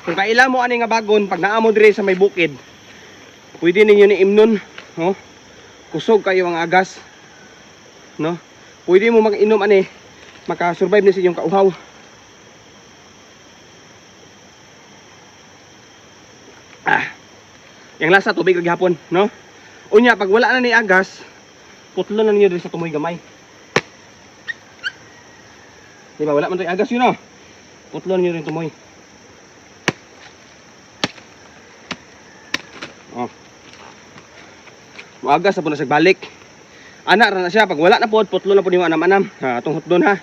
Kung kaila mo ani nga bagon, pag naamo dire sa may bukid, pwede ninyo ni imnon, no? Kusog kayo ang agas, no? Pwede mo mag-inom ani, maka-survive ni sa inyong kauhaw. Yang lasa tubig lagi hapon, no? Unya pag wala na ni agas, putlo na ninyo dire sa tumoy gamay. Di ba wala man toy agas yun, no? Putlo ninyo rin tumoy. Oh. Muagas sa po na sagbalik. Anak ra na siya pag wala na pod, putlo na po ni anam-anam. Ha, tungod doon ha.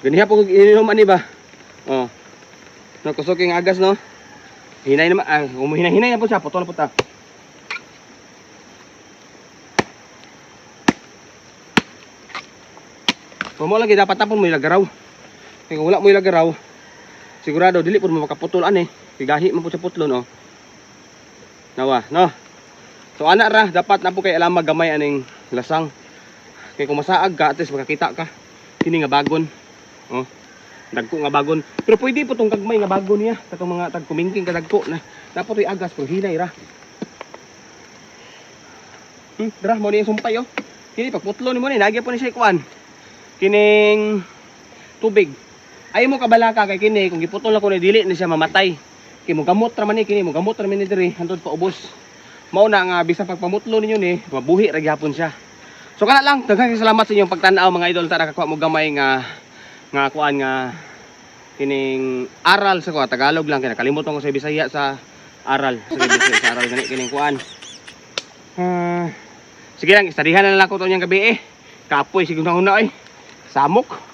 Ganiha po ininom ani ba? Oh. Nakusok yung agas, no? Hinay naman, hinay na po siya, putol na po ta. Kung mo lagi dapat tapon mo ilagaraw. Kaya kung wala mo ilagaraw, sigurado dili po mo makaputol ani. Kigahi mo po sa putlon, no? Nawa, no? So anak ra, dapat na po kay alam gamay aning lasang. Kaya kung masaag ka, at least makakita ka. Kini nga bagon. Oh. Dagko nga bagon. Pero pwede po tong kagmay nga bagon niya. Katong mga tagkumingking kadagko na. Dapat to'y agas pero hinay ra. Dara mo ni sumpay oh. Kini pagputlo ni mo ni nagya po ni siya kuan. Kining tubig. Ay mo kabalaka kay kini kung giputol na ko ni dili ni siya mamatay. Kay mo gamot ra man ni kini, mo gamot ra man ni diri hantod paubos. Mao na nga bisan pagpamutlo ninyo ni mabuhi ra gyapon siya. So kana lang, daghang salamat sa inyong pagtan-aw mga idol. Tara kakuha mo gamay nga kuan nga kining aral sa ko Tagalog lang kay nakalimutan ko sa Bisaya sa aral. Sa aral gani kining kuan. Sige lang, istadihan na lang ko to niyang gabi eh. Kapoy siguro na una ay. Samok.